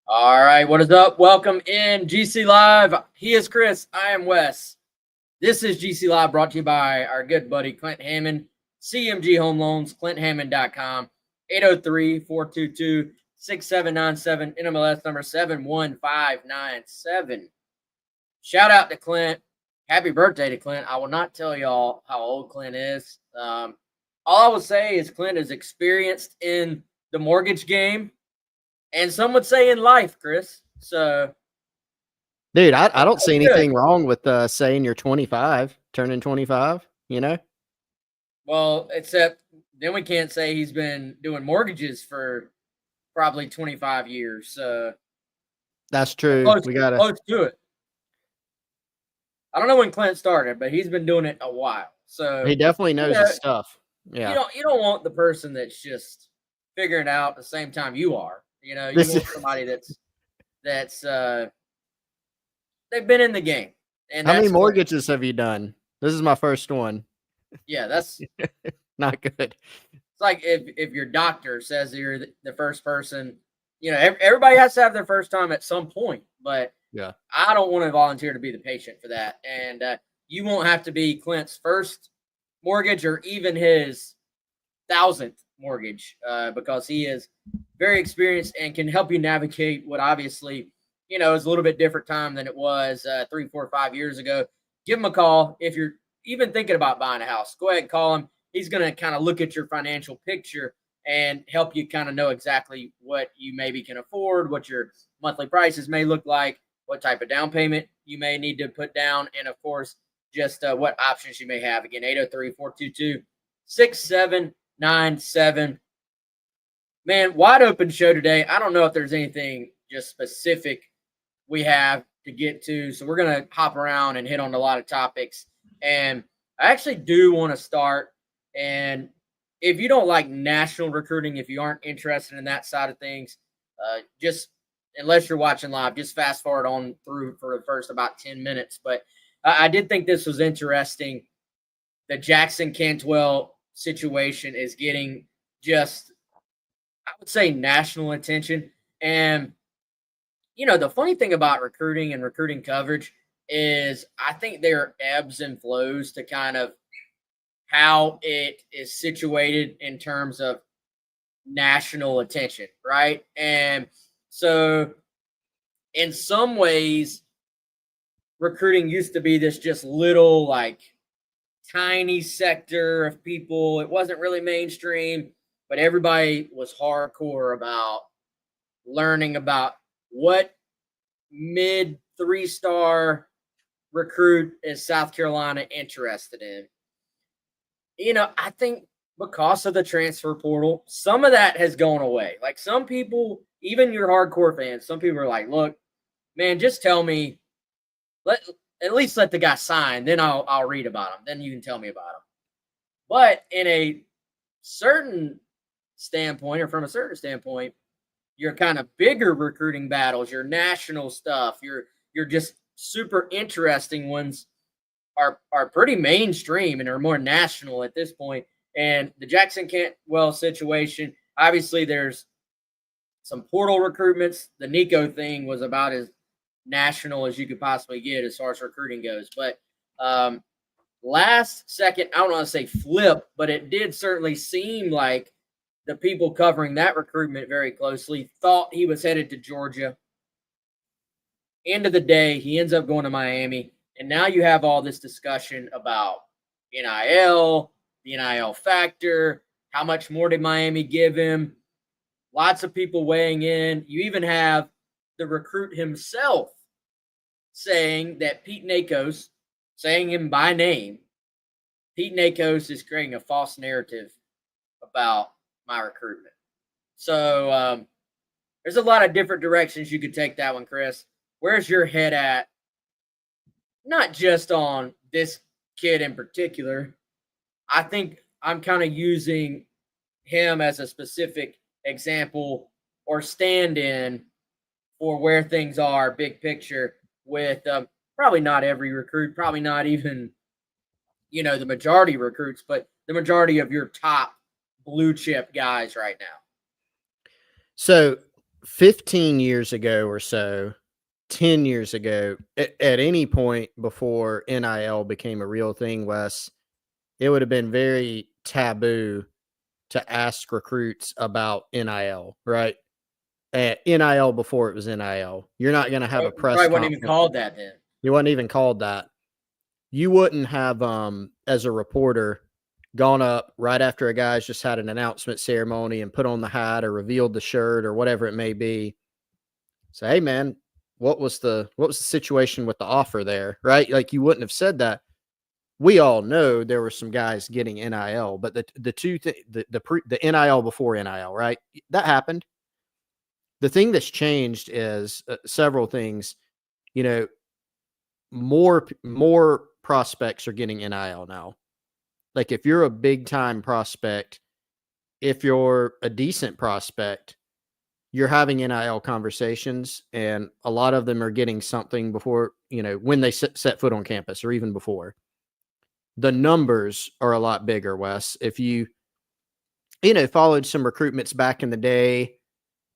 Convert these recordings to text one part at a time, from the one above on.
All right, what is up? Welcome in GC Live. He is Chris. I am Wes. This is GC Live brought to you by our good buddy Clint Hammond, CMG Home Loans, ClintHammond.com, 803-422-6797, NMLS number 71597. Shout out to Clint. Happy birthday to Clint. I will not tell y'all how old Clint is. All I will say is Clint is experienced in the mortgage game. And some would say in life, Chris. So, dude, I don't see anything wrong with saying you're 25, turning 25, you know? Well, except then we can't say he's been doing mortgages for probably 25 years. So that's true. Close to it. I don't know when Clint started, but he's been doing it a while. So he definitely knows his stuff. Yeah. You don't want the person that's just figuring it out at the same time you are. You know, you want somebody that's they've been in the game. And how many mortgages have you done? This is my first one. Yeah, that's not good. It's like if your doctor says you're the first person, you know, everybody has to have their first time at some point. But yeah, I don't want to volunteer to be the patient for that. And you won't have to be Clint's first mortgage or even his 1,000th mortgage because he is very experienced and can help you navigate what obviously, you know, is a little bit different time than it was 3, 4, 5 years ago. Give him a call. If you're even thinking about buying a house, go ahead and call him. He's going to kind of look at your financial picture and help you kind of know exactly what you maybe can afford, what your monthly prices may look like, what type of down payment you may need to put down, and of course, just what options you may have. Again, 803-422-6797. Man, wide open show today. I don't know if there's anything just specific we have to get to. So we're going to hop around and hit on a lot of topics. And I actually do want to start. And if you don't like national recruiting, if you aren't interested in that side of things, just unless you're watching live, just fast forward on through for the first about 10 minutes. But I did think this was interesting. The Jackson Cantwell situation is getting just, I would say, national attention. And, you know, the funny thing about recruiting and recruiting coverage is I think there are ebbs and flows to kind of how it is situated in terms of national attention, right? And so in some ways, recruiting used to be this just little, like, tiny sector of people. It wasn't really mainstream, but everybody was hardcore about learning about what mid 3-star recruit is South Carolina interested in. You know, I think because of the transfer portal, some of that has gone away. Like some people, even your hardcore fans, some people are like, look, man, just tell me, at least let the guy sign, then I'll read about him. Then you can tell me about him. But in a certain standpoint, or from a certain standpoint, your kind of bigger recruiting battles, your national stuff, your just super interesting ones are pretty mainstream and are more national at this point. And the Jackson Cantwell situation, obviously there's some portal recruitments. The Nico thing was about as national as you could possibly get as far as recruiting goes. But last second, I don't want to say flip, but it did certainly seem like the people covering that recruitment very closely thought he was headed to Georgia. End of the day, he ends up going to Miami. And now you have all this discussion about NIL, the NIL factor, how much more did Miami give him? Lots of people weighing in. You even have the recruit himself saying that Pete Nakos, saying him by name, Pete Nakos is creating a false narrative about my recruitment. So there's a lot of different directions you could take that one, Chris. Where's your head at? Not just on this kid in particular. I think I'm kind of using him as a specific example or stand-in for where things are, big picture, with probably not every recruit, probably not even, the majority of recruits, but the majority of your top blue chip guys right now. So 15 years ago or so, 10 years ago, at any point before NIL became a real thing, Wes, it would have been very taboo to ask recruits about NIL, right? NIL before it was NIL. You're not going to have a It press probably wasn't even conference. called that then. It wasn't even called that. You wouldn't have, as a reporter, gone up right after a guy's just had an announcement ceremony and put on the hat or revealed the shirt or whatever it may be. Say, hey man, what was the situation with the offer there? Right? Like you wouldn't have said that. We all know there were some guys getting NIL, but the NIL before NIL, right? That happened. The thing that's changed is several things. You know, more prospects are getting NIL now. Like if you're a big time prospect, if you're a decent prospect, you're having NIL conversations, and a lot of them are getting something before, when they set foot on campus or even before. The numbers are a lot bigger, Wes. If you followed some recruitments back in the day,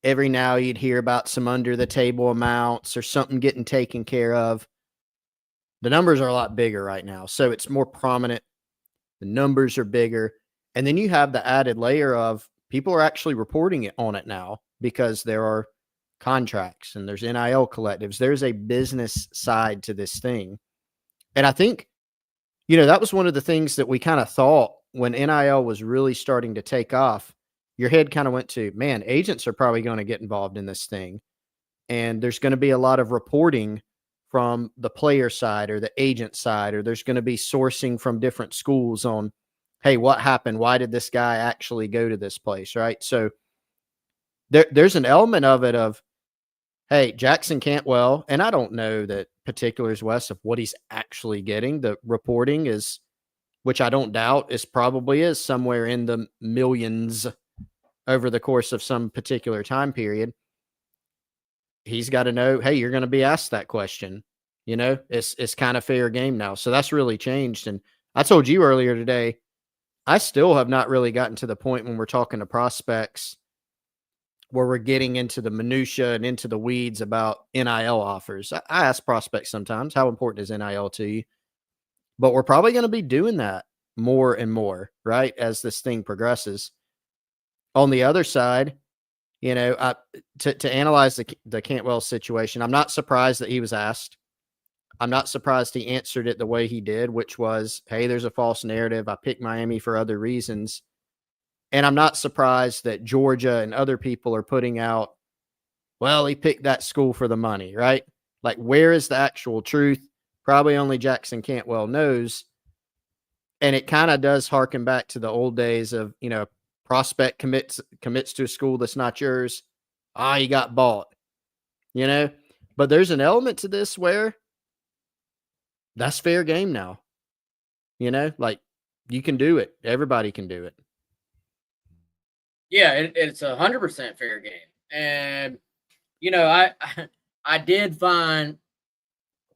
every now you'd hear about some under the table amounts or something getting taken care of. The numbers are a lot bigger right now. So it's more prominent. The numbers are bigger. And then you have the added layer of people are actually reporting it on it now because there are contracts and there's NIL collectives. There's a business side to this thing. And I think, that was one of the things that we kind of thought when NIL was really starting to take off. Your head kind of went to, man, agents are probably going to get involved in this thing. And there's going to be a lot of reporting from the player side or the agent side, or there's going to be sourcing from different schools on, hey, what happened? Why did this guy actually go to this place? Right. So there's an element of it of, hey, Jackson Cantwell, and I don't know the particulars, Wes, of what he's actually getting. The reporting is, which I don't doubt, probably is somewhere in the millions over the course of some particular time period. He's got to know, hey, you're going to be asked that question. It's kind of fair game now. So that's really changed. And I told you earlier today, I still have not really gotten to the point when we're talking to prospects where we're getting into the minutia and into the weeds about NIL offers. I ask prospects sometimes, how important is NIL to you? But we're probably going to be doing that more and more, right, as this thing progresses. On the other side, to analyze the Cantwell situation, I'm not surprised that he was asked. I'm not surprised he answered it the way he did, which was, hey, there's a false narrative. I picked Miami for other reasons. And I'm not surprised that Georgia and other people are putting out, well, he picked that school for the money, right? Like, where is the actual truth? Probably only Jackson Cantwell knows. And it kind of does harken back to the old days of, prospect commits to a school that's not yours. You got bought, But there's an element to this where that's fair game now. Like you can do it. Everybody can do it. Yeah, it's 100% fair game. And, I did find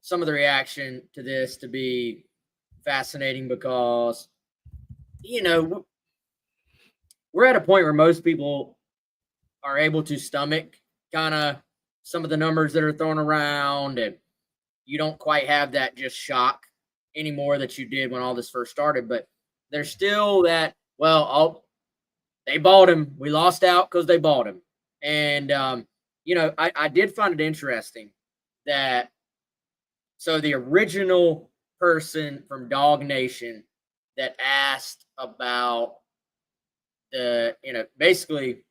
some of the reaction to this to be fascinating because, we're at a point where most people are able to stomach kind of some of the numbers that are thrown around, and you don't quite have that just shock anymore that you did when all this first started. But there's still that, they bought him. We lost out because they bought him. And, I did find it interesting that the original person from Dog Nation that asked about basically,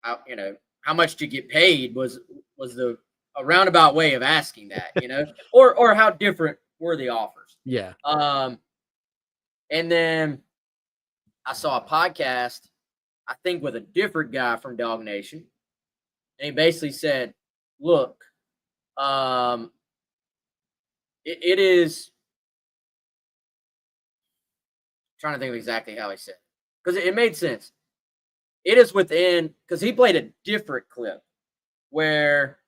how much to get paid was a roundabout way of asking that, or how different were the offers. Yeah. And then I saw a podcast, I think with a different guy from Dog Nation, and he basically said, look, it is, I'm trying to think of exactly how he said, because it made sense. It is within, because he played a different clip where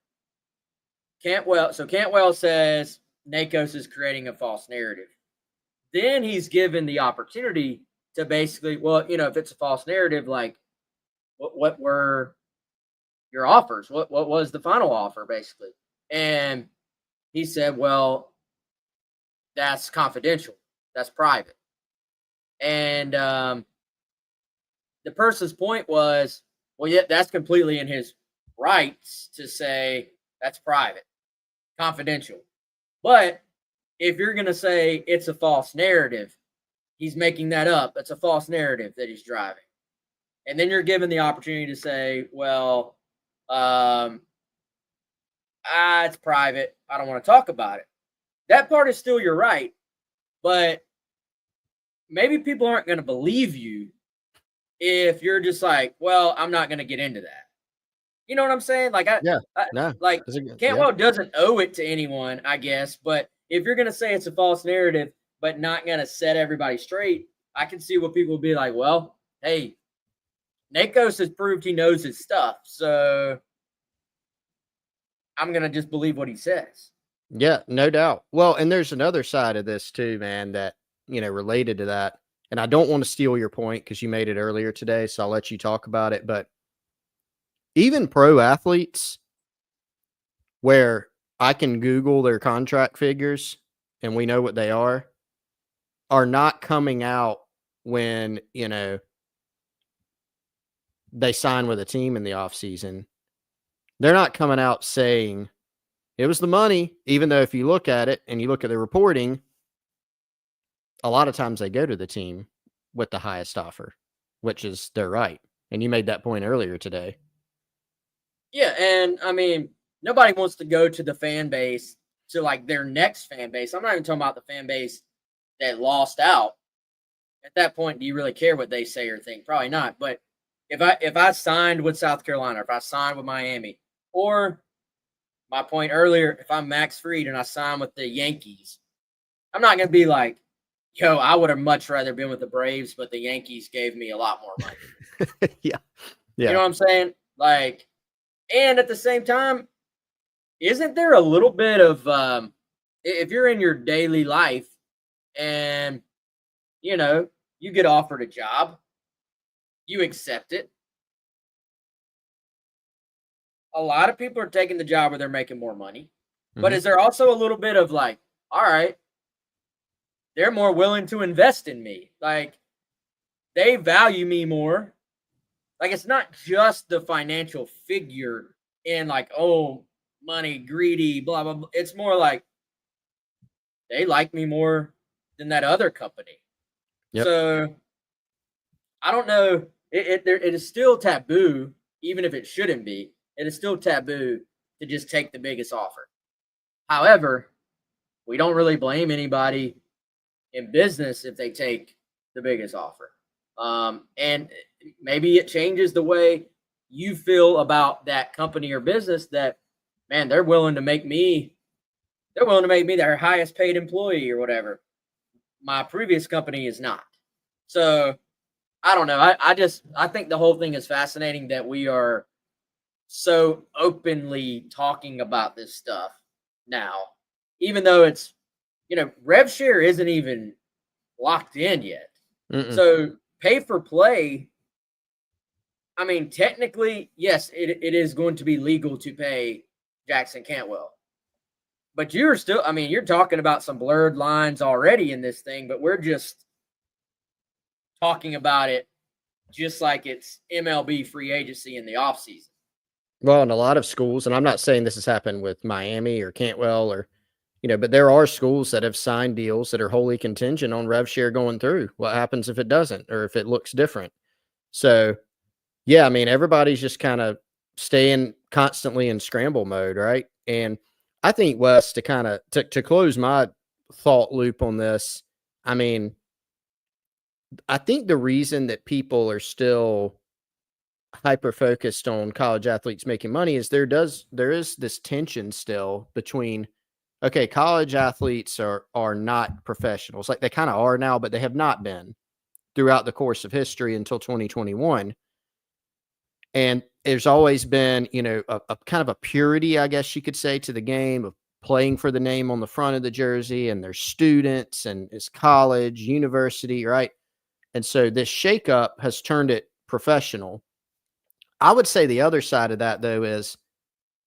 Cantwell says Nakos is creating a false narrative. Then he's given the opportunity to basically, if it's a false narrative, like what were your offers? What was the final offer, basically? And he said, well, that's confidential. That's private. And the person's point was, well, yeah, that's completely in his rights to say that's private, confidential. But if you're going to say it's a false narrative, he's making that up. It's a false narrative that he's driving. And then you're given the opportunity to say, well, it's private. I don't want to talk about it. That part is still your right, but maybe people aren't going to believe you if you're just like, well, I'm not going to get into that. You know what I'm saying? Like, Cantwell doesn't owe it to anyone, I guess. But if you're going to say it's a false narrative, but not going to set everybody straight, I can see what people will be like, well, hey, Nakos has proved he knows his stuff. So I'm going to just believe what he says. Yeah, no doubt. Well, and there's another side of this too, man, that, related to that. And I don't want to steal your point because you made it earlier today, so I'll let you talk about it. But even pro athletes, where I can Google their contract figures and we know what they are not coming out when, they sign with a team in the offseason. They're not coming out saying it was the money, even though if you look at it and you look at the reporting, a lot of times they go to the team with the highest offer, which is their right. And you made that point earlier today. Yeah, and I mean, nobody wants to go to the fan base, to like their next fan base. I'm not even talking about the fan base that lost out. At that point, do you really care what they say or think? Probably not. But if I signed with South Carolina, if I signed with Miami, or my point earlier, if I'm Max Fried and I sign with the Yankees, I'm not going to be like, yo, I would have much rather been with the Braves, but the Yankees gave me a lot more money. Yeah. You know what I'm saying? Like, and at the same time, isn't there a little bit of, if you're in your daily life and, you get offered a job, you accept it. A lot of people are taking the job where they're making more money. But is there also a little bit of like, all right, they're more willing to invest in me. Like, they value me more. Like, it's not just the financial figure and like, oh, money, greedy, blah, blah, blah. It's more like they like me more than that other company. Yep. So I don't know. It is still taboo, even if it shouldn't be. It is still taboo to just take the biggest offer. However, we don't really blame anybody in business if they take the biggest offer. And maybe it changes the way you feel about that company or business that, man, they're willing to make me their highest paid employee or whatever. My previous company is not. So I don't know. I think the whole thing is fascinating that we are so openly talking about this stuff now, even though it's, rev share isn't even locked in yet. So pay for play, I mean, technically, yes, it is going to be legal to pay Jackson Cantwell. But you're still, I mean, you're talking about some blurred lines already in this thing, but we're just talking about it just like it's MLB free agency in the offseason. Well, in a lot of schools, and I'm not saying this has happened with Miami or Cantwell or, but there are schools that have signed deals that are wholly contingent on rev share going through. What happens if it doesn't, or if it looks different? So, yeah, I mean, everybody's just kind of staying constantly in scramble mode, right? And I think, Wes, to kind of to close my thought loop on this, I mean, I think the reason that people are still hyper focused on college athletes making money is there is this tension still between, okay, college athletes are not professionals. Like, they kind of are now, but they have not been throughout the course of history until 2021. And there's always been, a kind of a purity, I guess you could say, to the game of playing for the name on the front of the jersey, and there's students and it's college, university, right? And so this shakeup has turned it professional. I would say the other side of that, though, is,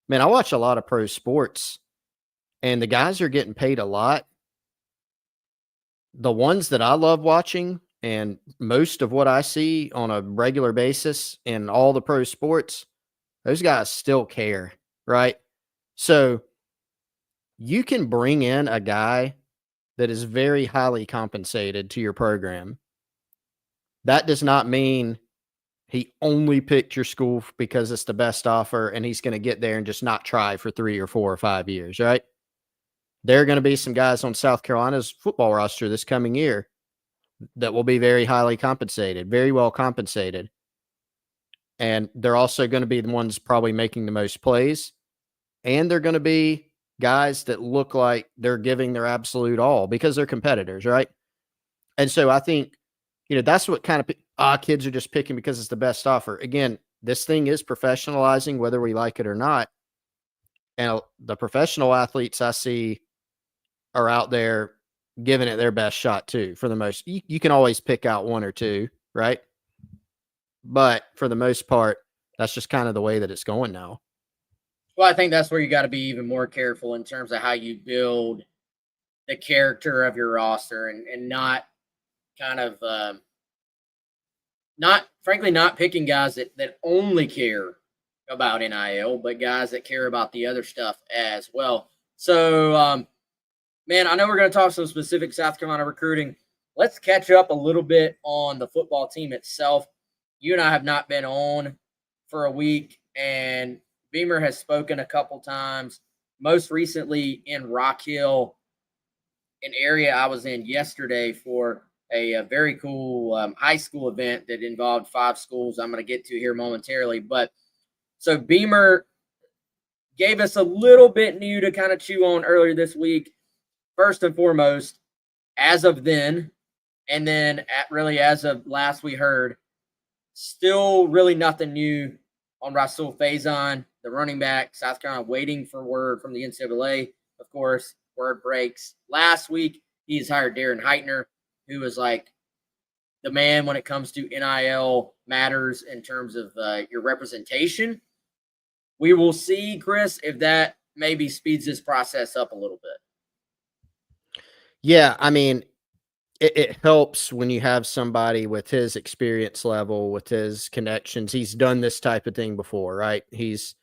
man, I watch a lot of pro sports, and the guys are getting paid a lot. The ones that I love watching, and most of what I see on a regular basis in all the pro sports, those guys still care, right? So you can bring in a guy that is very highly compensated to your program. That does not mean he only picked your school because it's the best offer and he's going to get there and just not try for 3 or 4 or 5 years, right? There are going to be some guys on South Carolina's football roster this coming year that will be very highly compensated, very well compensated. And they're also going to be the ones probably making the most plays. And they're going to be guys that look like they're giving their absolute all because they're competitors, right? And so I think, that's what kind of kids are just picking because it's the best offer. Again, this thing is professionalizing, whether we like it or not. And the professional athletes I see are out there giving it their best shot too. For the most, you can always pick out one or two, right? But for the most part, that's just kind of the way that it's going now. Well, I think that's where you got to be even more careful in terms of how you build the character of your roster and not kind of not picking guys that only care about NIL, but guys that care about the other stuff as well. So, man, I know we're going to talk some specific South Carolina recruiting. Let's catch up a little bit on the football team itself. You and I have not been on for a week, and Beamer has spoken a couple times, most recently in Rock Hill, an area I was in yesterday for a very cool high school event that involved 5 schools I'm going to get to here momentarily. But so Beamer gave us a little bit new to kind of chew on earlier this week. First and foremost, as of then, and then really as of last we heard, still really nothing new on Rasul Faison, the running back. South Carolina waiting for word from the NCAA. Of course, word breaks last week. He's hired Darren Heitner, who is like the man when it comes to NIL matters in terms of your representation. We will see, Chris, if that maybe speeds this process up a little bit. Yeah, I mean, it helps when you have somebody with his experience level, with his connections. He's done this type of thing before, right? He's,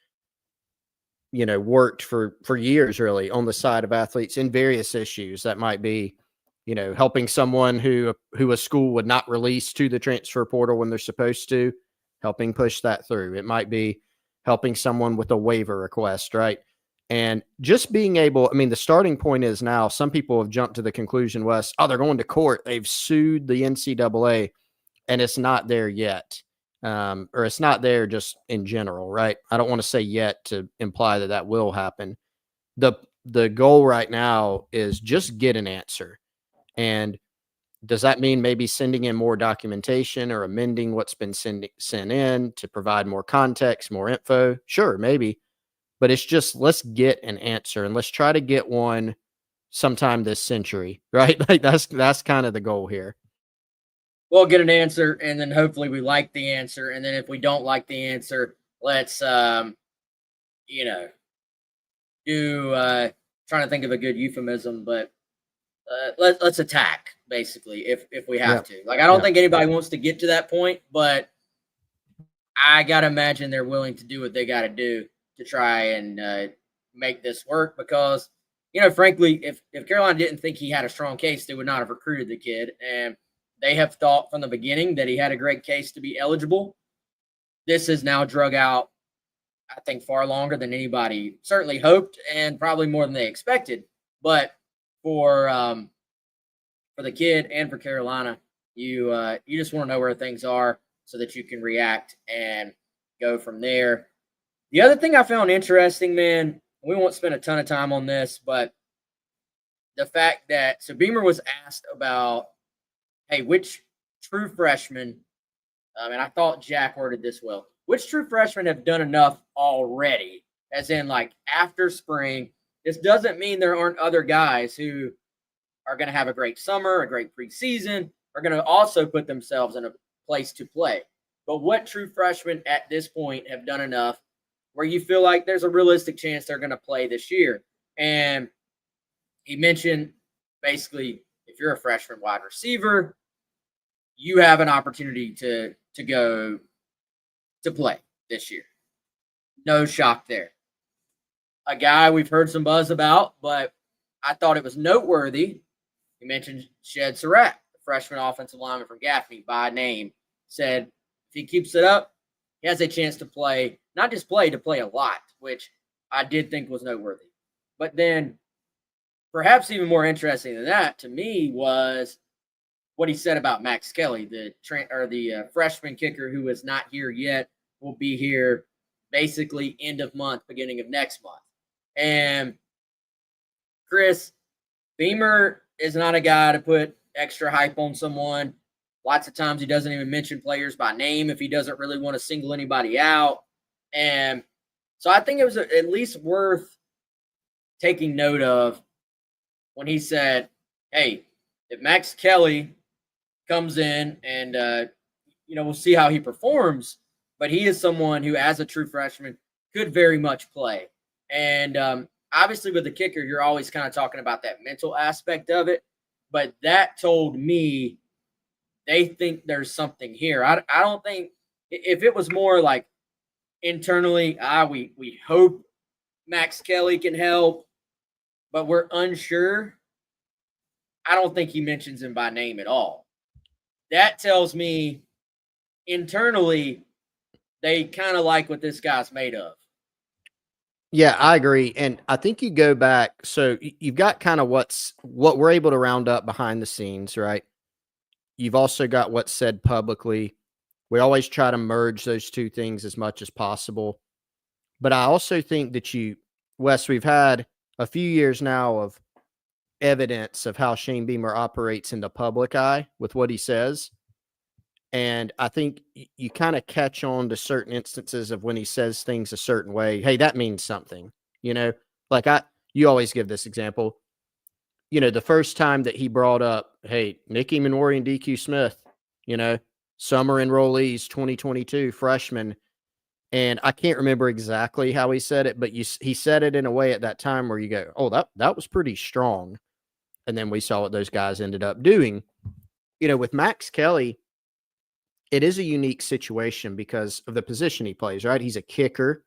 worked for years really on the side of athletes in various issues. That might be, helping someone who a school would not release to the transfer portal when they're supposed to, helping push that through. It might be helping someone with a waiver request, right? And just being able, I mean, the starting point is now some people have jumped to the conclusion, Wes, they're going to court. They've sued the NCAA, and it's not there yet. Or it's not there just in general, right? I don't want to say yet to imply that will happen. The goal right now is just get an answer. And does that mean maybe sending in more documentation or amending what's been sent in to provide more context, more info? Sure, maybe. But it's just, let's get an answer and let's try to get one sometime this century, right? Like that's kind of the goal here. We'll get an answer, and then hopefully we like the answer. And then if we don't like the answer, let's, do trying to think of a good euphemism, but let's attack basically if we have to. Like, I don't think anybody wants to get to that point, but I gotta imagine they're willing to do what they got to do to try and make this work because, frankly, if Carolina didn't think he had a strong case, they would not have recruited the kid. And they have thought from the beginning that he had a great case to be eligible. This is now drug out, I think, far longer than anybody certainly hoped and probably more than they expected. But for the kid and for Carolina, you just want to know where things are so that you can react and go from there. The other thing I found interesting, man, we won't spend a ton of time on this, but the fact that Beamer was asked about, hey, which true freshmen, and I thought Jack worded this well, which true freshmen have done enough already, as in like after spring? This doesn't mean there aren't other guys who are going to have a great summer, a great preseason, are going to also put themselves in a place to play. but what true freshmen at this point have done enough where you feel like there's a realistic chance they're going to play this year? And he mentioned basically if you're a freshman wide receiver, you have an opportunity to go to play this year. No shock there. A guy we've heard some buzz about, but I thought it was noteworthy. He mentioned Shed Surratt, the freshman offensive lineman from Gaffney by name, said if he keeps it up, he has a chance to play, not just play, to play a lot, which I did think was noteworthy. But then perhaps even more interesting than that to me was what he said about Max Kelly, the freshman kicker who is not here yet, will be here basically end of month, beginning of next month. And Chris, Beamer is not a guy to put extra hype on someone. Lots of times he doesn't even mention players by name if he doesn't really want to single anybody out. And so I think it was at least worth taking note of when he said, hey, if Max Kelly comes in and, we'll see how he performs, but he is someone who, as a true freshman, could very much play. And obviously with the kicker, you're always kind of talking about that mental aspect of it. But that told me they think there's something here. I don't think if it was more like internally, we hope Max Kelly can help, but we're unsure. I don't think he mentions him by name at all. That tells me internally they kind of like what this guy's made of. Yeah, I agree. And I think you go back. So you've got kind of what we're able to round up behind the scenes, right? You've also got what's said publicly. We always try to merge those two things as much as possible. But I also think that Wes, we've had a few years now of evidence of how Shane Beamer operates in the public eye with what he says. And I think you kind of catch on to certain instances of when he says things a certain way. Hey, that means something, like you always give this example, the first time that he brought up, hey, Nicky Minori and DQ Smith, summer enrollees, 2022 freshmen. And I can't remember exactly how he said it, but he said it in a way at that time where you go, oh, that was pretty strong. And then we saw what those guys ended up doing. With Max Kelly, it is a unique situation because of the position he plays, right? He's a kicker.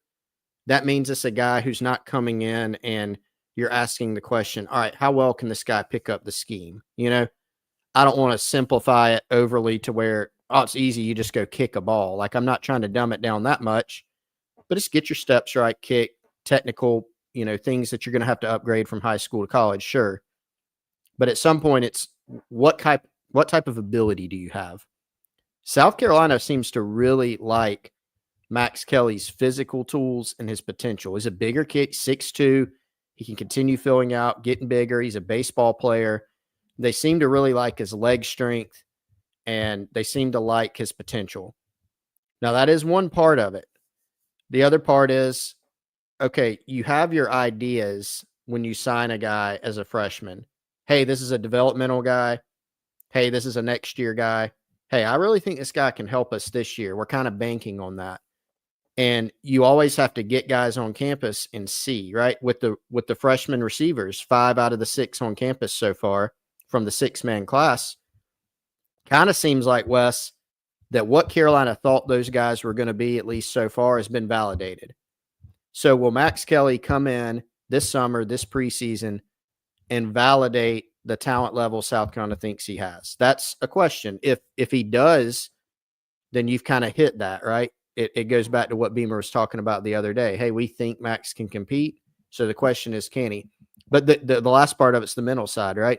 That means it's a guy who's not coming in and you're asking the question, all right, how well can this guy pick up the scheme? I don't want to simplify it overly to where, oh, it's easy. You just go kick a ball. Like, I'm not trying to dumb it down that much, but just get your steps right, kick, technical, things that you're going to have to upgrade from high school to college. Sure. But at some point it's what type of ability do you have? South Carolina seems to really like Max Kelly's physical tools and his potential. He's a bigger kid, 6'2". He can continue filling out, getting bigger. He's a baseball player. They seem to really like his leg strength, and they seem to like his potential. Now, that is one part of it. The other part is, okay, you have your ideas when you sign a guy as a freshman. Hey, this is a developmental guy. Hey, this is a next year guy. Hey, I really think this guy can help us this year. We're kind of banking on that. And you always have to get guys on campus and see, right? With the freshman receivers, 5 out of the 6 on campus so far from the 6-man class, kind of seems like, Wes, that what Carolina thought those guys were going to be, at least so far, has been validated. So will Max Kelly come in this summer, this preseason, and validate the talent level South Carolina thinks he has? That's a question. If he does, then you've kind of hit that, right? It goes back to what Beamer was talking about the other day. Hey, we think Max can compete. So the question is, can he? But the last part of it's the mental side, right?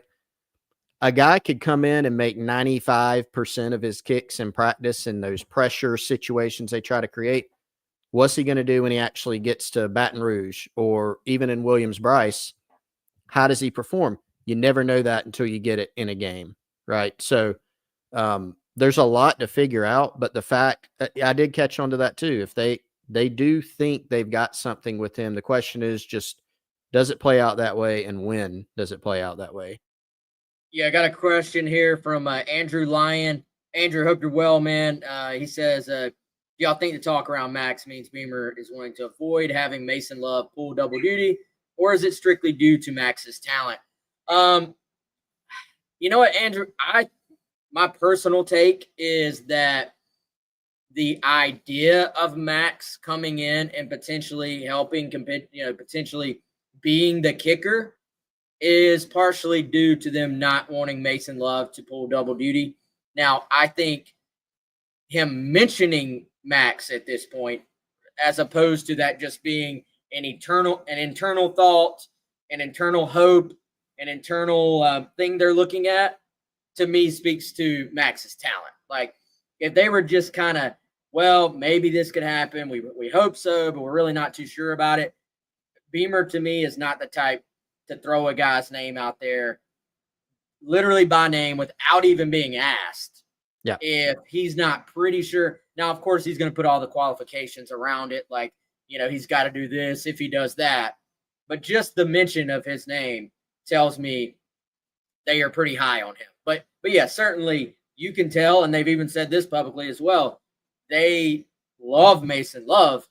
A guy could come in and make 95% of his kicks in practice in those pressure situations they try to create. What's he going to do when he actually gets to Baton Rouge or even in Williams-Brice? How does he perform? You never know that until you get it in a game, right? So there's a lot to figure out, but the fact I did catch on to that too. If they do think they've got something with him, the question is just, does it play out that way, and when does it play out that way? Yeah, I got a question here from Andrew Lyon. Andrew, hope you're well, man. He says, do y'all think the talk around Max means Beamer is wanting to avoid having Mason Love pull double duty, or is it strictly due to Max's talent? You know what, Andrew? My personal take is that the idea of Max coming in and potentially helping, potentially being the kicker is partially due to them not wanting Mason Love to pull double duty. Now, I think him mentioning Max at this point, as opposed to that just being an internal thought, an internal hope, an internal thing they're looking at, to me speaks to Max's talent. Like, if they were just kind of, well, maybe this could happen, we hope so, but we're really not too sure about it. Beamer, to me, is not the type to throw a guy's name out there literally by name without even being asked. Yeah. If he's not pretty sure. Now, of course, he's going to put all the qualifications around it. Like, he's got to do this if he does that. But just the mention of his name tells me they are pretty high on him. But yeah, certainly you can tell, and they've even said this publicly as well, they love Mason Love,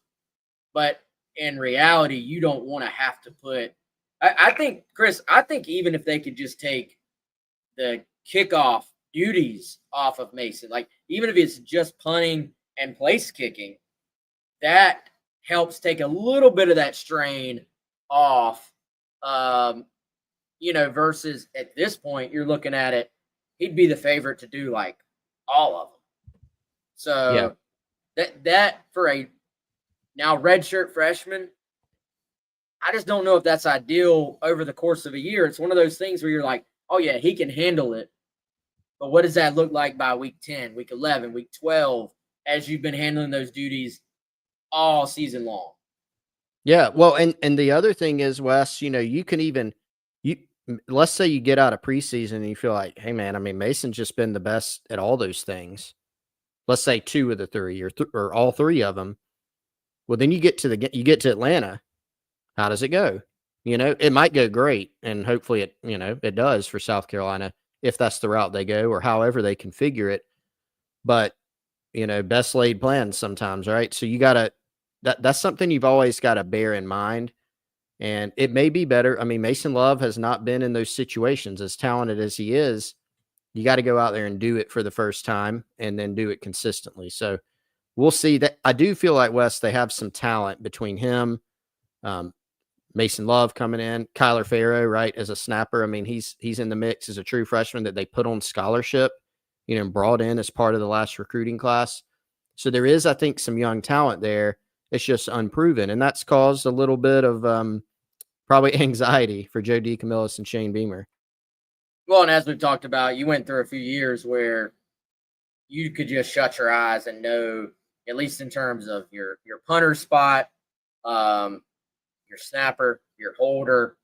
but in reality, you don't want to have to put – I think, Chris, even if they could just take the kickoff duties off of Mason, like even if it's just punting and place kicking, that helps take a little bit of that strain off, versus at this point, you're looking at it, he'd be the favorite to do like all of them. So that for a now redshirt freshman, I just don't know if that's ideal over the course of a year. It's one of those things where you're like, oh yeah, he can handle it. But what does that look like by week 10, week 11, week 12, as you've been handling those duties all season long? Yeah. Well, and the other thing is, Wes, you can even, let's say you get out of preseason and you feel like, hey man, I mean, Mason's just been the best at all those things. Let's say 2 of the 3 or all 3 of them. Well, then you get to Atlanta. How does it go? It might go great, and hopefully it does for South Carolina if that's the route they go or however they configure it. But, best laid plans sometimes, right? So you got that's something you've always got to bear in mind. And it may be better. I mean, Mason Love has not been in those situations. As talented as he is, you got to go out there and do it for the first time and then do it consistently. So we'll see. That I do feel like, Wes, they have some talent between him, Mason Love coming in, Kyler Farrow, right, as a snapper. I mean, he's in the mix as a true freshman that they put on scholarship, and brought in as part of the last recruiting class. So there is, I think, some young talent there. It's just unproven, and that's caused a little bit of probably anxiety for Joe DeCamillis and Shane Beamer. Well, and as we've talked about, you went through a few years where you could just shut your eyes and know, at least in terms of your punter spot, your snapper, your holder,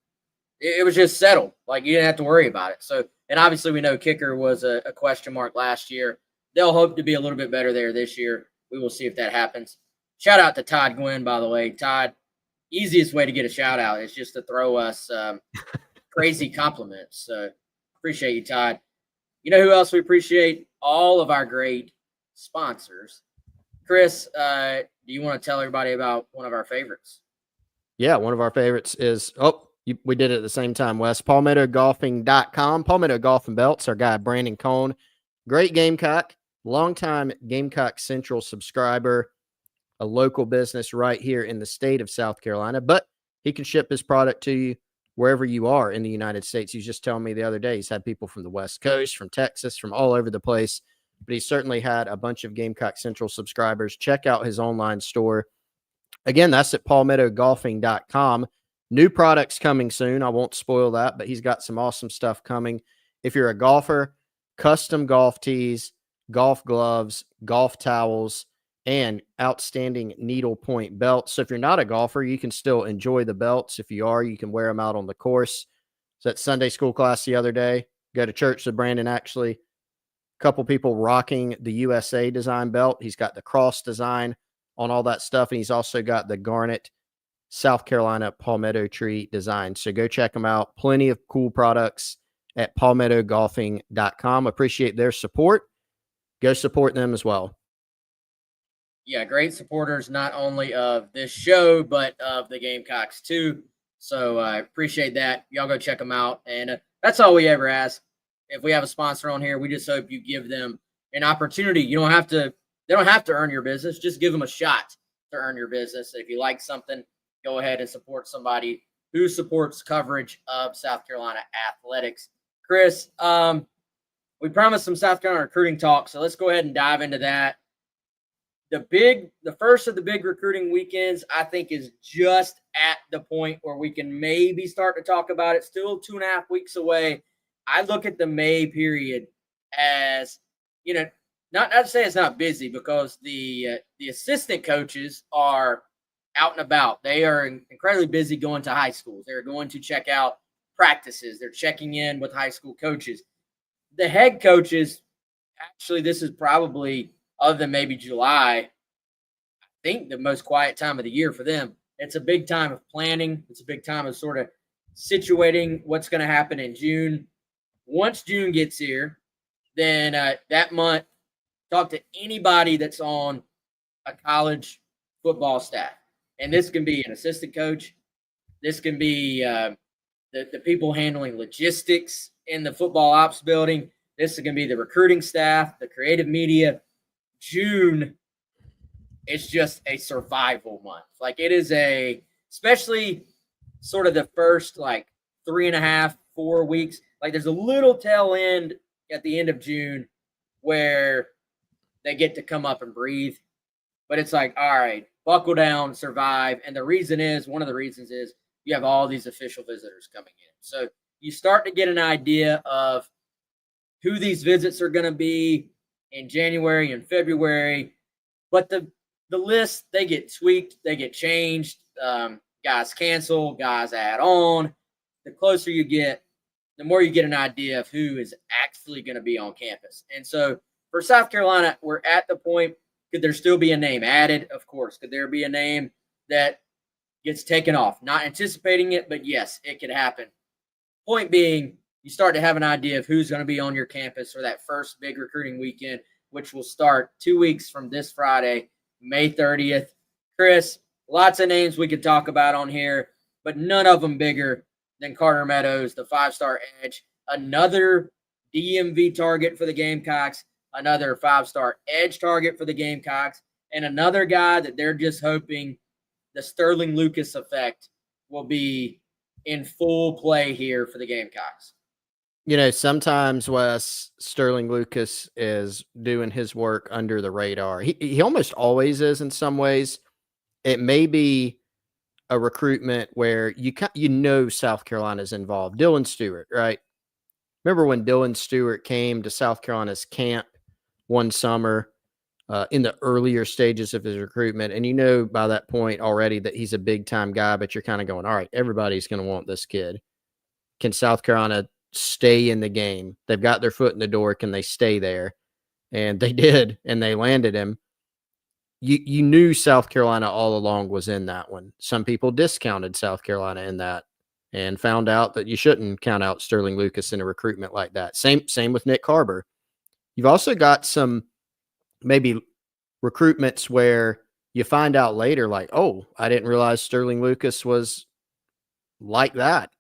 it was just settled. Like, you didn't have to worry about it. So, and obviously we know kicker was a question mark last year. They'll hope to be a little bit better there this year. We will see if that happens. Shout out to Todd Gwynn, by the way. Todd, easiest way to get a shout out is just to throw us crazy compliments. So appreciate you, Todd. You know who else we appreciate? All of our great sponsors. Chris, do you want to tell everybody about one of our favorites? Yeah, one of our favorites is, we did it at the same time, Wes. PalmettoGolfing.com. Palmetto Golf and Belts, our guy, Brandon Cohn. Great Gamecock, longtime Gamecock Central subscriber, a local business right here in the state of South Carolina, but he can ship his product to you wherever you are in the United States. He was just telling me the other day he's had people from the West Coast, from Texas, from all over the place, but he certainly had a bunch of Gamecock Central subscribers. Check out his online store. Again, that's at palmettogolfing.com. New products coming soon. I won't spoil that, but he's got some awesome stuff coming. If you're a golfer, custom golf tees, golf gloves, golf towels, and outstanding needlepoint belts. So if you're not a golfer, you can still enjoy the belts. If you are, you can wear them out on the course. So at Sunday school class the other day, go to church with Brandon, actually. A couple people rocking the USA design belt. He's got the cross design on all that stuff, and he's also got the garnet South Carolina palmetto tree design. So go check them out. Plenty of cool products at palmettogolfing.com. Appreciate their support. go support them as well. Yeah, great supporters not only of this show but of the Gamecocks too. So I appreciate that. Y'all go check them out, and that's all we ever ask. If we have a sponsor on here, we just hope you give them an opportunity. You don't have to. They don't have to earn your business. Just give them a shot to earn your business. If you like something, go ahead and support somebody who supports coverage of South Carolina athletics. Chris, we promised some South Carolina recruiting talk, so let's go ahead and dive into that. The first of the big recruiting weekends, I think, is just at the point where we can maybe start to talk about it. Still 2.5 weeks away. I look at the May period as, not to say it's not busy, because the assistant coaches are out and about. They are incredibly busy going to high schools. They're going to check out practices. They're checking in with high school coaches. The head coaches, actually, this is probably, other than maybe July, I think the most quiet time of the year for them. It's a big time of planning. It's a big time of sort of situating what's going to happen in June. Once June gets here, then that month, talk to anybody that's on a college football staff. And this can be an assistant coach. This can be the people handling logistics in the football ops building. This is going to be the recruiting staff, the creative media. June is just a survival month. Like, it is especially sort of the first 3.5, 4 weeks. Like, there's a little tail end at the end of June where they get to come up and breathe. But it's like, all right, buckle down, survive. And one of the reasons is you have all these official visitors coming in. So you start to get an idea of who these visits are going to be in January and February. But the list, they get tweaked, they get changed. Guys cancel, guys add on. The closer you get, the more you get an idea of who is actually going to be on campus. And so for South Carolina, we're at the point, could there still be a name added? Of course. Could there be a name that gets taken off? Not anticipating it, but yes, it could happen. Point being, you start to have an idea of who's going to be on your campus for that first big recruiting weekend, which will start 2 weeks from this Friday, May 30th. Chris, lots of names we could talk about on here, but none of them bigger than Carter Meadows, the 5-star edge, another DMV target for the Gamecocks, another 5-star edge target for the Gamecocks, and another guy that they're just hoping the Sterling Lucas effect will be in full play here for the Gamecocks. Sometimes, Wes, Sterling Lucas is doing his work under the radar. He almost always is in some ways. It may be a recruitment where South Carolina's involved. Dylan Stewart, right? Remember when Dylan Stewart came to South Carolina's camp one summer in the earlier stages of his recruitment, and by that point already that he's a big-time guy, but you're kind of going, all right, everybody's going to want this kid. Can South Carolina stay in the game? They've got their foot in the door. Can they stay there? And they did, and they landed him. You knew South Carolina all along was in that one. Some people discounted South Carolina in that and found out that you shouldn't count out Sterling Lucas in a recruitment like that. Same with Nick Harbor. You've also got some maybe recruitments where you find out later, like, oh, I didn't realize Sterling Lucas was like that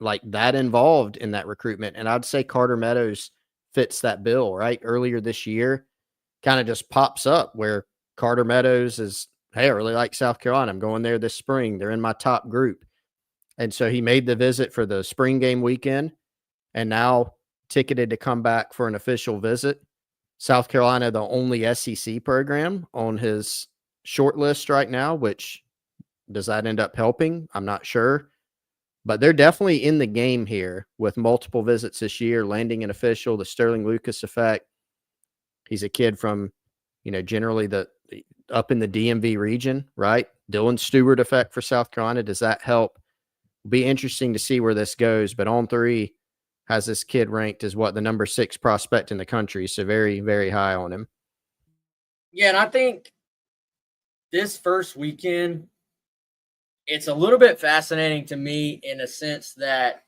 involved in that recruitment. And I'd say Carter Meadows fits that bill, right? Earlier this year, kind of just pops up where Carter Meadows is, hey, I really like South Carolina. I'm going there this spring. They're in my top group. And so he made the visit for the spring game weekend and now ticketed to come back for an official visit. South Carolina, the only SEC program on his short list right now, which does that end up helping? I'm not sure. But they're definitely in the game here with multiple visits this year, landing an official, the Sterling Lucas effect. He's a kid from, generally up in the DMV region, right? Dylan Stewart effect for South Carolina. Does that help? Be interesting to see where this goes. But On3 has this kid ranked as the number 6 prospect in the country. So very, very high on him. Yeah, and I think this first weekend, it's a little bit fascinating to me in a sense that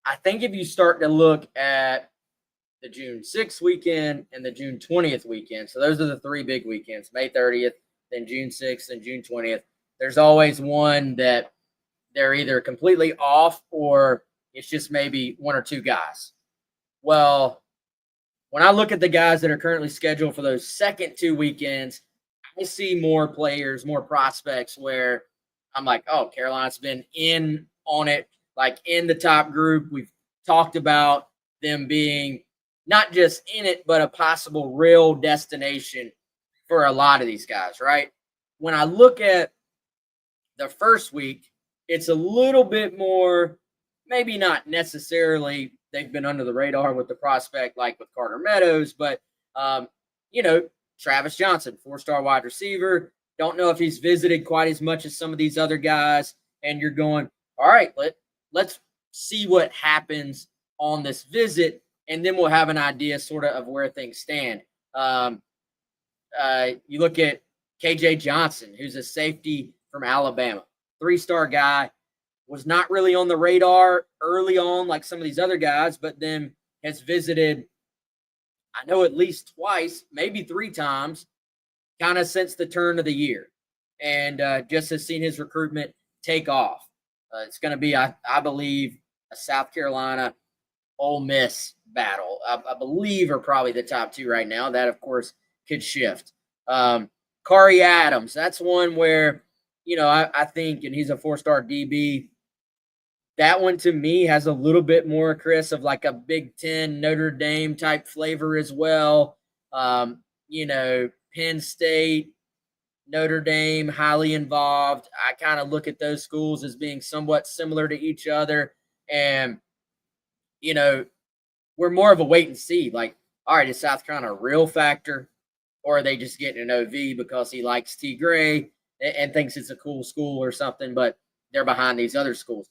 I think if you start to look at the June 6th weekend, and the June 20th weekend. So those are the 3 big weekends, May 30th, then June 6th, and June 20th. There's always one that they're either completely off or it's just maybe 1 or 2 guys. Well, when I look at the guys that are currently scheduled for those second 2 weekends, I see more players, more prospects where I'm like, oh, Carolina's been in on it, like in the top group. We've talked about them being not just in it, but a possible real destination for a lot of these guys, right? When I look at the first week, it's a little bit more, maybe not necessarily they've been under the radar with the prospect like with Carter Meadows, but, you know, Travis Johnson, 4-star wide receiver. Don't know if he's visited quite as much as some of these other guys. And you're going, all right, let's see what happens on this visit, and then we'll have an idea sort of where things stand. You look at KJ Johnson, who's a safety from Alabama, 3-star guy, was not really on the radar early on like some of these other guys, but then has visited, I know, at least twice, maybe 3 times, kind of since the turn of the year, and just has seen his recruitment take off. It's going to be, I believe, a South Carolina Ole Miss battle. I believe are probably the top 2 right now. That, of course, could shift. Kari Adams, that's one where, you know, I think, and he's a 4-star DB. That one to me has a little bit more, Chris, of like a Big Ten Notre Dame type flavor as well. You know, Penn State, Notre Dame, highly involved. I kind of look at those schools as being somewhat similar to each other. And, you know, we're more of a wait and see. Like, all right, is South Carolina a real factor? Or are they just getting an OV because he likes T. Gray and thinks it's a cool school or something, but they're behind these other schools?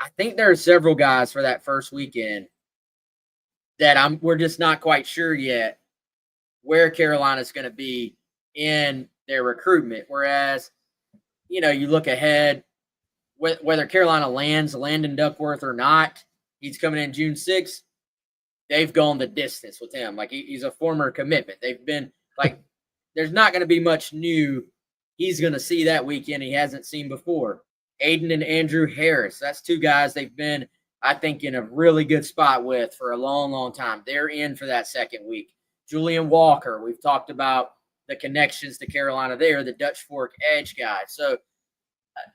I think there are several guys for that first weekend that we're just not quite sure yet where Carolina's going to be in their recruitment. Whereas, you know, you look ahead, whether Carolina lands Landon Duckworth or not, he's coming in June 6th. They've gone the distance with him. Like, he's a former commitment. They've been like, there's not going to be much new he's going to see that weekend he hasn't seen before. Aiden and Andrew Harris, that's 2 guys they've been, I think, in a really good spot with for a long, long time. They're in for that second week. Julian Walker, we've talked about the connections to Carolina there, the Dutch Fork edge guy. So,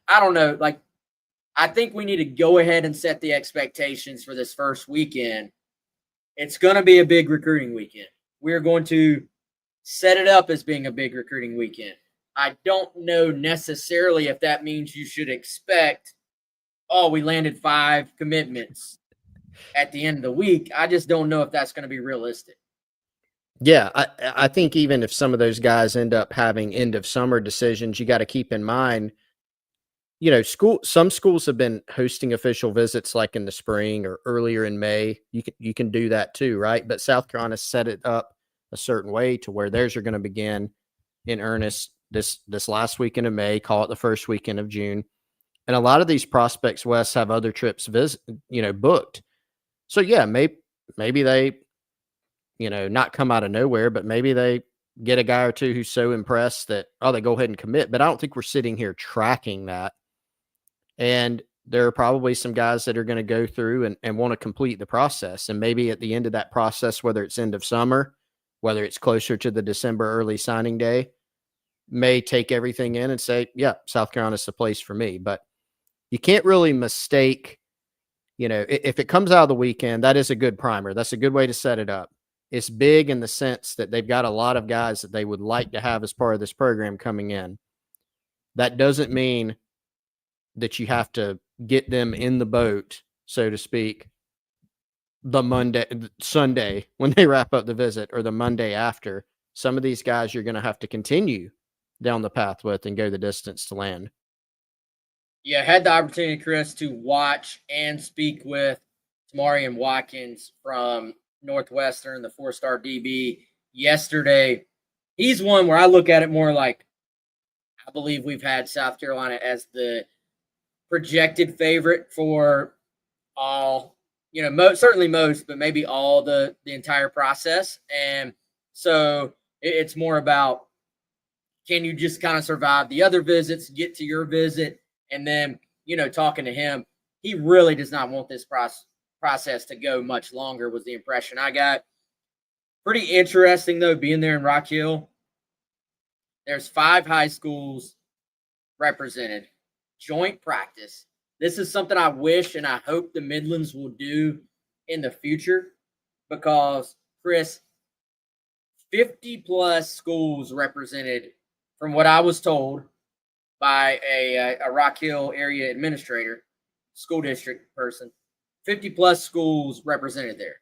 I don't know. Like, I think we need to go ahead and set the expectations for this first weekend. It's going to be a big recruiting weekend. We're going to set it up as being a big recruiting weekend. I don't know necessarily if that means you should expect, oh, we landed 5 commitments at the end of the week. I just don't know if that's going to be realistic. Yeah, I think even if some of those guys end up having end of summer decisions, you got to keep in mind, you know, some schools have been hosting official visits like in the spring or earlier in May. You can do that too, right? But South Carolina set it up a certain way to where theirs are going to begin in earnest this last weekend of May, call it the first weekend of June. And a lot of these prospects, Wes, have other trips booked. So yeah, maybe they, you know, not come out of nowhere, but maybe they get a guy or 2 who's so impressed that, oh, they go ahead and commit. But I don't think we're sitting here tracking that. And there are probably some guys that are going to go through and want to complete the process. And maybe at the end of that process, whether it's end of summer, whether it's closer to the December early signing day, may take everything in and say, yeah, South Carolina's the place for me. But you can't really mistake, you know, if it comes out of the weekend, that is a good primer. That's a good way to set it up. It's big in the sense that they've got a lot of guys that they would like to have as part of this program coming in. That doesn't mean that you have to get them in the boat, so to speak, Sunday when they wrap up the visit, or the Monday after. Some of these guys you're going to have to continue down the path with and go the distance to land. Yeah, had the opportunity, Chris, to watch and speak with Tamarian Watkins from Northwestern, the 4-star DB, yesterday. He's one where I look at it more like, I believe we've had South Carolina as the projected favorite for all certainly most, but maybe all the entire process. And so it's more about, can you just kind of survive the other visits, get to your visit, and then, talking to him, he really does not want this process to go much longer, was the impression I got. Pretty interesting, though, being there in Rock Hill. There's 5 high schools represented, joint practice. This is something I wish and I hope the Midlands will do in the future, because, Chris, 50-plus schools represented, from what I was told by a Rock Hill area administrator, school district person. 50-plus schools represented there.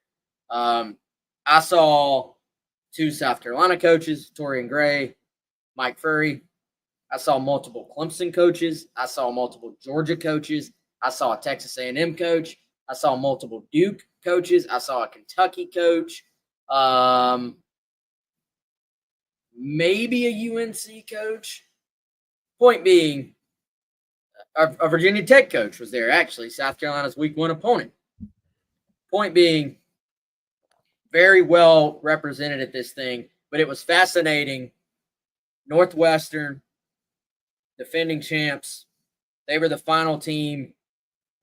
I saw 2 South Carolina coaches, Torian Gray, Mike Furry. I saw multiple Clemson coaches. I saw multiple Georgia coaches. I saw a Texas A&M coach. I saw multiple Duke coaches. I saw a Kentucky coach. Maybe a UNC coach. Point being, a Virginia Tech coach was there, actually, South Carolina's week 1 opponent. Point being, very well represented at this thing, but it was fascinating. Northwestern, defending champs, they were the final team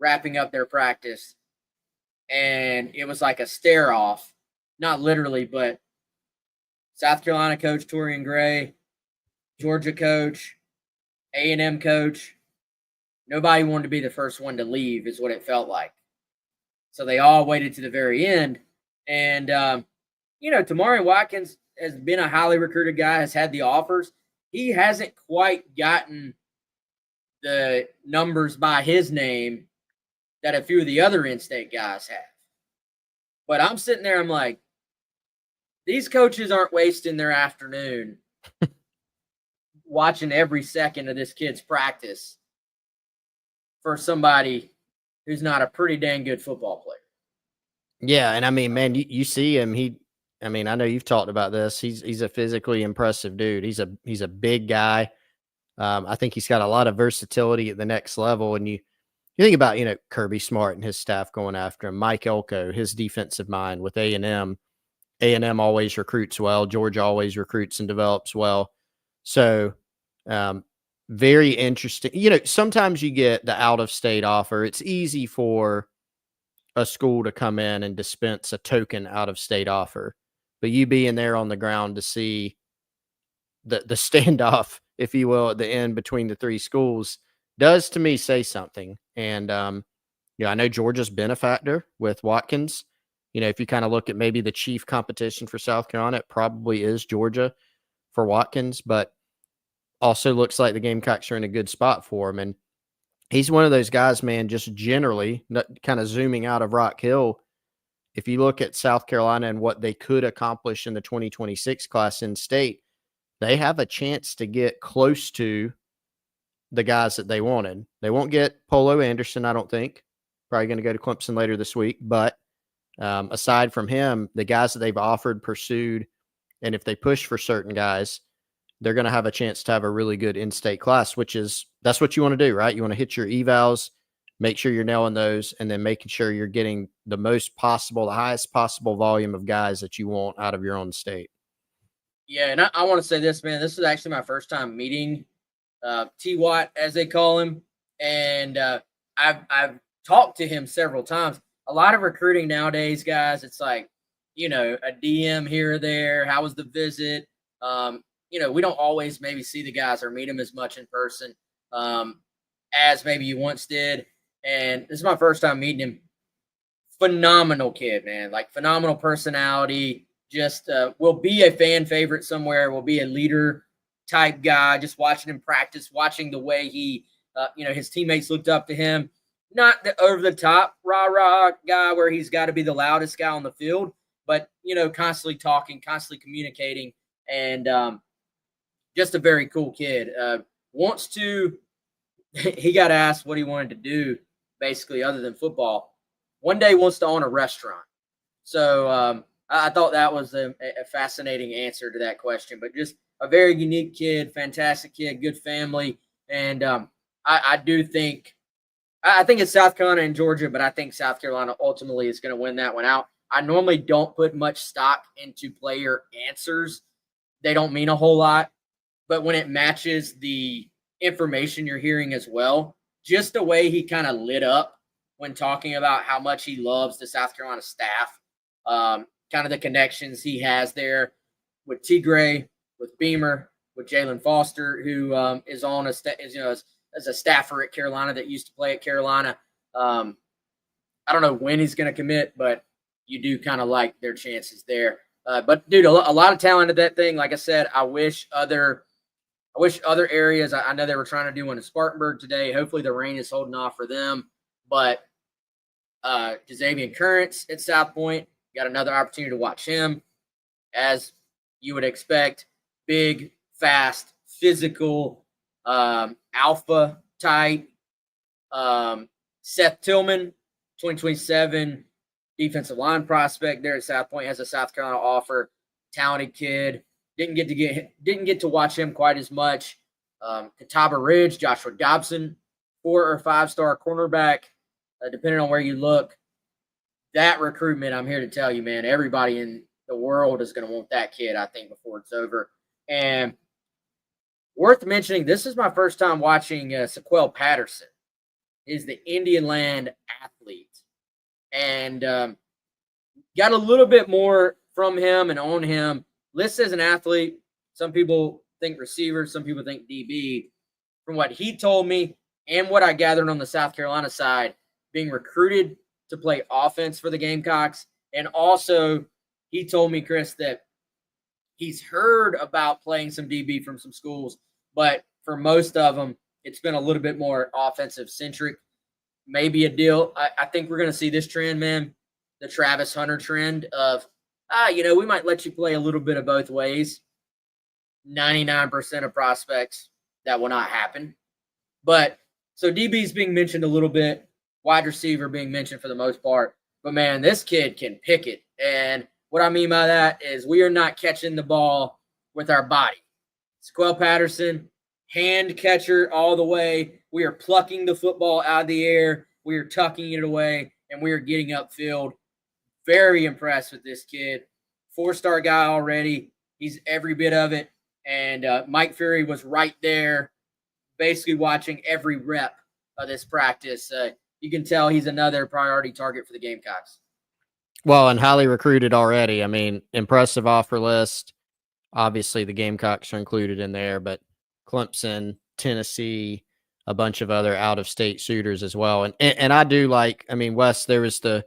wrapping up their practice, and it was like a stare-off, not literally, but South Carolina coach Torian Gray, Georgia coach, A&M coach. Nobody wanted to be the first one to leave, is what it felt like. So they all waited to the very end. And, Tamari Watkins has been a highly recruited guy, has had the offers. He hasn't quite gotten the numbers by his name that a few of the other in-state guys have. But I'm sitting there, I'm like, these coaches aren't wasting their afternoon watching every second of this kid's practice for somebody who's not a pretty dang good football player. Yeah, and I mean, man, you see him. I know you've talked about this. He's a physically impressive dude. He's a big guy. I think he's got a lot of versatility at the next level. And you think about, Kirby Smart and his staff going after him. Mike Elko, his defensive mind with A&M. A&M always recruits well. Georgia always recruits and develops well. So, very interesting. Sometimes you get the out-of-state offer. It's easy for a school to come in and dispense a token out-of-state offer. But you being there on the ground to see the standoff, if you will, at the end between the 3 schools does, to me, say something. And, I know Georgia's been a factor with Watkins. If you kind of look at maybe the chief competition for South Carolina, it probably is Georgia for Watkins, but also looks like the Gamecocks are in a good spot for him. And he's one of those guys, man, just generally kind of zooming out of Rock Hill. If you look at South Carolina and what they could accomplish in the 2026 class in state, they have a chance to get close to the guys that they wanted. They won't get Polo Anderson, I don't think. Probably going to go to Clemson later this week. But aside from him, the guys that they've offered, pursued, and if they push for certain guys, they're going to have a chance to have a really good in-state class, that's what you want to do, right? You want to hit your evals, make sure you're nailing those, and then making sure you're getting the most possible, the highest possible volume of guys that you want out of your own state. Yeah, and I want to say this, man. This is actually my first time meeting T-Watt, as they call him, and I've talked to him several times. A lot of recruiting nowadays, guys, it's like, a DM here or there. How was the visit? We don't always maybe see the guys or meet them as much in person as maybe you once did. And this is my first time meeting him. Phenomenal kid, man. Like, phenomenal personality. Just will be a fan favorite somewhere. Will be a leader type guy. Just watching him practice, watching the way he, his teammates looked up to him. Not the over the top rah-rah guy where he's got to be the loudest guy on the field, but, constantly talking, constantly communicating, and just a very cool kid. He got asked what he wanted to do, basically, other than football. One day wants to own a restaurant. So I thought that was a fascinating answer to that question, but just a very unique kid, fantastic kid, good family. And I do think I think it's South Carolina and Georgia, but I think South Carolina ultimately is going to win that one out. I normally don't put much stock into player answers. They don't mean a whole lot, but when it matches the information you're hearing as well, just the way he kind of lit up when talking about how much he loves the South Carolina staff, kind of the connections he has there with Tigray, with Beamer, with Jalen Foster, who is on as a staffer at Carolina that used to play at Carolina. I don't know when he's going to commit, but you do kind of like their chances there. But dude, a lot of talent at that thing. Like I said, I wish other areas. I know they were trying to do one in Spartanburg today. Hopefully the rain is holding off for them. But Xavier Currents at South Point, got another opportunity to watch him, as you would expect. Big, fast, physical, alpha type. Seth Tillman, 2027 defensive line prospect there at South Point, has a South Carolina offer. Talented kid. Didn't get to watch him quite as much. Catawba Ridge, Joshua Dobson, 4 or 5-star cornerback, depending on where you look. That recruitment, I'm here to tell you, man, everybody in the world is going to want that kid, I think, before it's over. And worth mentioning, this is my first time watching Sequel Patterson. Is the Indian Land athlete. And got a little bit more from him and on him. Listed as an athlete. Some people think receiver, some people think DB. From what he told me and what I gathered on the South Carolina side, being recruited to play offense for the Gamecocks. And also, he told me, Chris, that he's heard about playing some DB from some schools, but for most of them, it's been a little bit more offensive centric. Maybe a deal. I think we're going to see this trend, man, the Travis Hunter trend of, we might let you play a little bit of both ways. 99% of prospects, that will not happen. But so DB is being mentioned a little bit, wide receiver being mentioned for the most part. But, man, this kid can pick it. And what I mean by that is we are not catching the ball with our body. Sequel Patterson, hand catcher all the way. We are plucking the football out of the air. We are tucking it away, and we are getting upfield. Very impressed with this kid. 4-star guy already. He's every bit of it. And Mike Fury was right there, basically watching every rep of this practice. You can tell he's another priority target for the Gamecocks. Well, and highly recruited already. I mean, impressive offer list. Obviously, the Gamecocks are included in there, but Clemson, Tennessee, a bunch of other out-of-state shooters as well. And I do like, I mean, Wes, there was the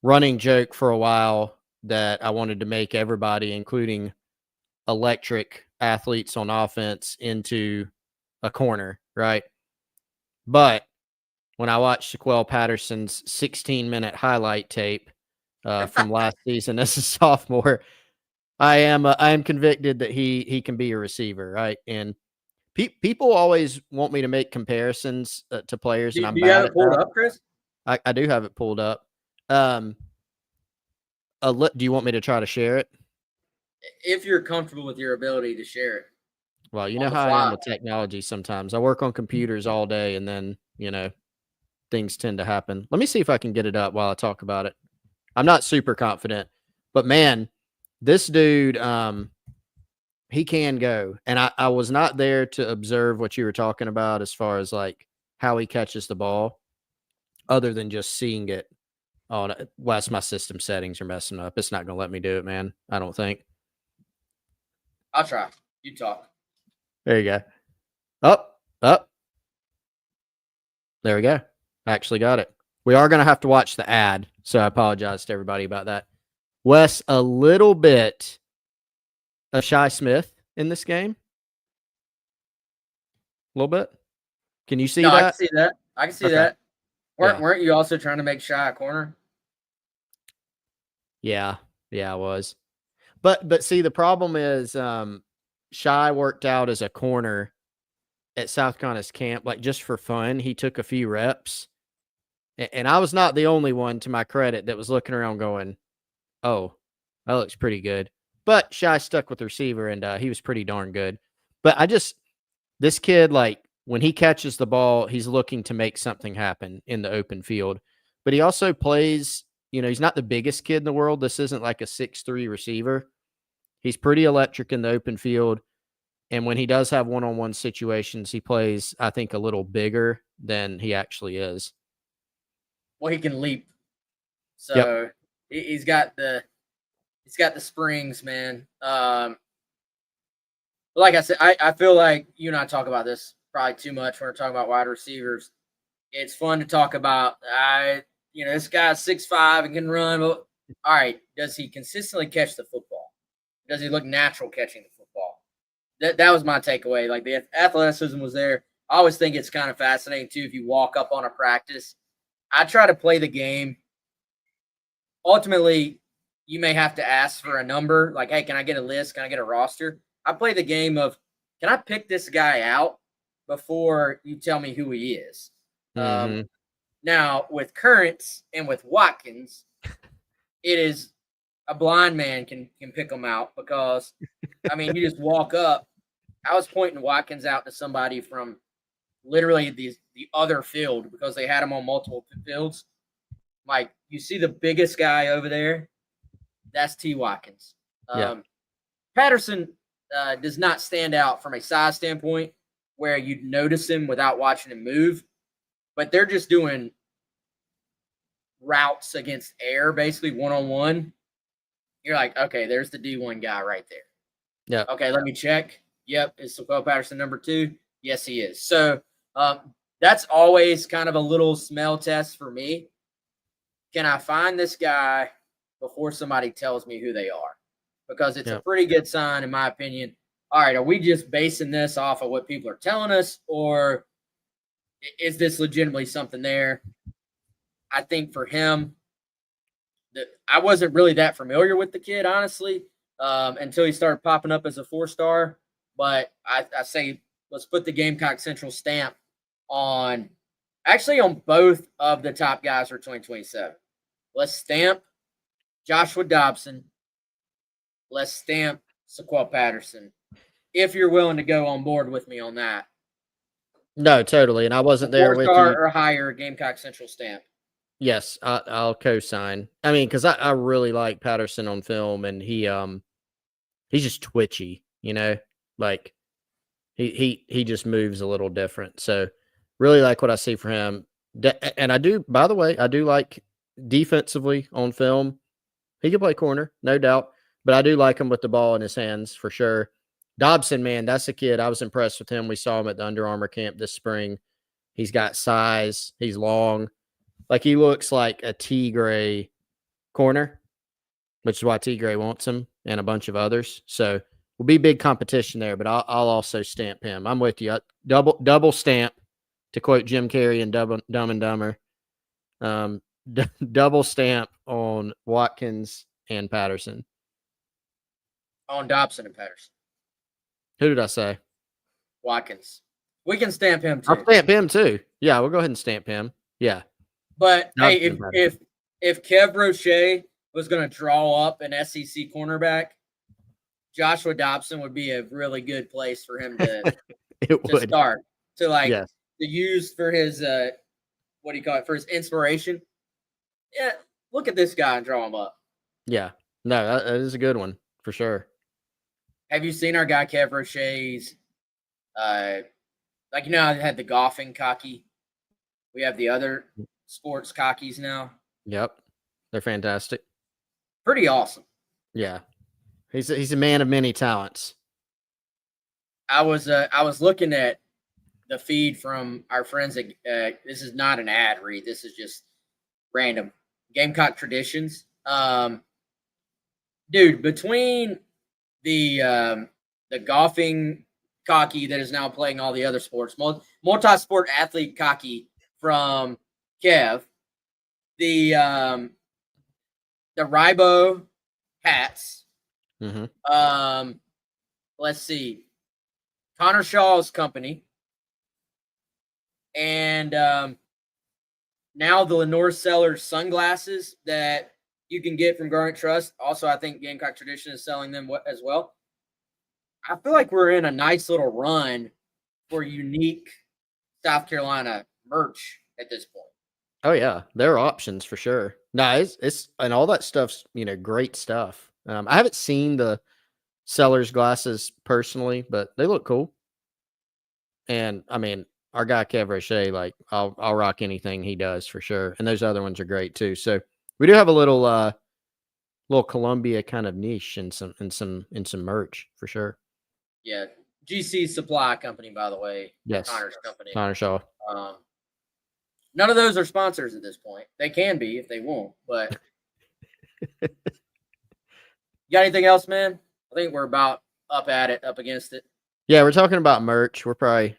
running joke for a while that I wanted to make everybody, including electric athletes on offense, into a corner, right? But when I watched Sequel Patterson's 16-minute highlight tape from last season as a sophomore, I am convicted that he can be a receiver, right? And people always want me to make comparisons to players, and I'm Do you bad have at it pulled that. up, Chris? I do have it pulled up. Do you want me to try to share it? If you're comfortable with your ability to share it. Well, you know how I am with technology sometimes. I work on computers all day, and then, things tend to happen. Let me see if I can get it up while I talk about it. I'm not super confident, but man, this dude, he can go. And I was not there to observe what you were talking about as far as like how he catches the ball, other than just seeing it on Wes. My system settings are messing up. It's not going to let me do it, man. I don't think. I'll try. You talk. There you go. Up. There we go. Actually got it. We are going to have to watch the ad, so I apologize to everybody about that. Wes, a little bit of Shai Smith in this game. A little bit. Can you see that? I can see that. I can see that. Weren't you also trying to make Shai a corner? Yeah, I was. But see, the problem is Shai worked out as a corner at South Carolina's camp, like just for fun. He took a few reps. And I was not the only one, to my credit, that was looking around going, oh, that looks pretty good. But Shai stuck with the receiver, and he was pretty darn good. But this kid, like, when he catches the ball, he's looking to make something happen in the open field. But he also plays, he's not the biggest kid in the world. This isn't like a 6'3" receiver. He's pretty electric in the open field. And when he does have one-on-one situations, he plays, I think, a little bigger than he actually is. Well, he can leap. So Yep. he's got the springs, man. Like I said, I feel like you and I talk about this probably too much when we're talking about wide receivers. It's fun to talk about. This guy's 6'5" and can run. But all right, does he consistently catch the football? Does he look natural catching the football? That was my takeaway. Like, the athleticism was there. I always think it's kind of fascinating too. If you walk up on a practice, I try to play the game. Ultimately, you may have to ask for a number. Like, hey, can I get a list? Can I get a roster? I play the game of, can I pick this guy out before you tell me who he is? Mm-hmm. Now, with Currents and with Watkins, it is a blind man can pick them out because, you just walk up. I was pointing Watkins out to somebody from literally the other field because they had him on multiple fields. Like, you see the biggest guy over there? That's T. Watkins. Yeah. Patterson does not stand out from a size standpoint where you'd notice him without watching him move, but they're just doing routes against air, basically one-on-one. You're like, okay, there's the D1 guy right there. Yeah. Okay, let me check. Yep, is Sequel Patterson number 2? Yes, he is. So that's always kind of a little smell test for me. Can I find this guy before somebody tells me who they are? Because it's a pretty good sign, in my opinion. All right, are we just basing this off of what people are telling us, or is this legitimately something there? I think for him, I wasn't really that familiar with the kid, honestly, until he started popping up as a 4-star. But I say let's put the Gamecock Central stamp on both of the top guys for 2027. Let's stamp Joshua Dobson. Let's stamp Sequel Patterson. If you're willing to go on board with me on that. No, totally. And I wasn't there with you. 4-star or higher Gamecock Central stamp. Yes, I'll co-sign. Because I really like Patterson on film, and he's just twitchy, like he just moves a little different. So really like what I see for him. And I do, by the way, I do like defensively on film. He can play corner, no doubt, but I do like him with the ball in his hands for sure. Dobson, man, that's a kid. I was impressed with him. We saw him at the Under Armour camp this spring. He's got size. He's long. Like, he looks like a T. Gray corner, which is why T. Gray wants him and a bunch of others. So will be big competition there, but I'll also stamp him. I'm with you. Double stamp, to quote Jim Carrey in Dumb and Dumber. Double stamp on Watkins and Patterson. On Dobson and Patterson. Who did I say? Watkins. We can stamp him too. I'll stamp him too. Yeah, we'll go ahead and stamp him. Yeah. But hey, if Kev Roche was going to draw up an SEC cornerback, Joshua Dobson would be a really good place for him to start, to use for his what do you call it, for his inspiration. Yeah, look at this guy and draw him up. Yeah, no, that is a good one for sure. Have you seen our guy Kev Roche's? I had the golfing cocky. We have the other sports cockies now. Yep, they're fantastic. Pretty awesome. Yeah, he's a man of many talents. I was looking at the feed from our friends at this is not an ad read. This is just random Gamecock traditions. Dude, between the golfing cocky that is now playing all the other sports, multi-sport athlete cocky from Kev, the Ribo hats. Mm-hmm. Let's see, Connor Shaw's company, and now the Lenore Sellers sunglasses that you can get from Garnet Trust. Also, I think Gamecock Tradition is selling them as well. I feel like we're in a nice little run for unique South Carolina merch at this point. Oh yeah, there are options for sure. No, it's and all that stuff's great stuff. I haven't seen the seller's glasses personally, but they look cool. And I mean, our guy Kev Roche, like I'll rock anything he does for sure. And those other ones are great too. So we do have a little Columbia kind of niche in some merch for sure. Yeah, GC Supply Company, by the way. Yes, Connor's company. Connor Shaw. None of those are sponsors at this point. They can be if they won't, but you got anything else, man? I think we're about up against it. Yeah, we're talking about merch. I'm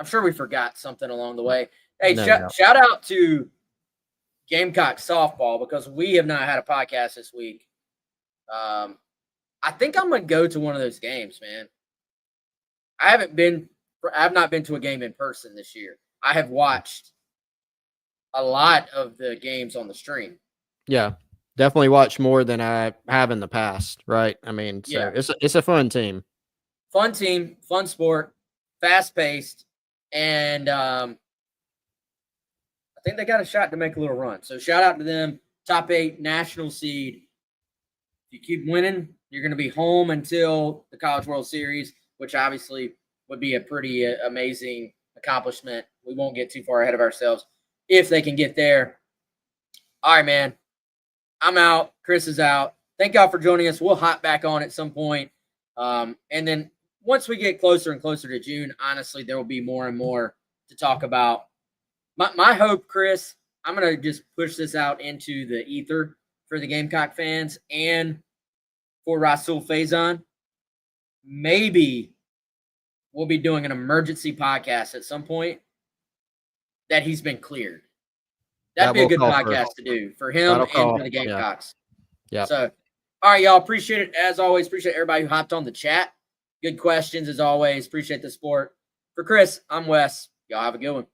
sure we forgot something along the way. Hey, No. shout out to Gamecock softball because we have not had a podcast this week. I think I'm gonna go to one of those games, man. I have not been to a game in person this year. I have watched a lot of the games on the stream. Yeah, definitely watch more than I have in the past, right? I mean, so Yeah. it's a fun team. Fun team, fun sport, fast paced, and I think they got a shot to make a little run. So shout out to them. Top 8 national seed. If you keep winning, you're going to be home until the College World Series, which obviously would be a pretty amazing accomplishment. We won't get too far ahead of ourselves if they can get there. All right, man. I'm out. Chris is out. Thank y'all for joining us. We'll hop back on at some point. And then once we get closer and closer to June, honestly, there will be more and more to talk about. My hope, Chris, I'm going to just push this out into the ether for the Gamecock fans and for Rasul Faison. Maybe we'll be doing an emergency podcast at some point that he's been cleared. That'd be a good podcast to do for him and for the Gamecocks. Yeah. So, all right, y'all. Appreciate it as always. Appreciate everybody who hopped on the chat. Good questions as always. Appreciate the support. For Chris, I'm Wes. Y'all have a good one.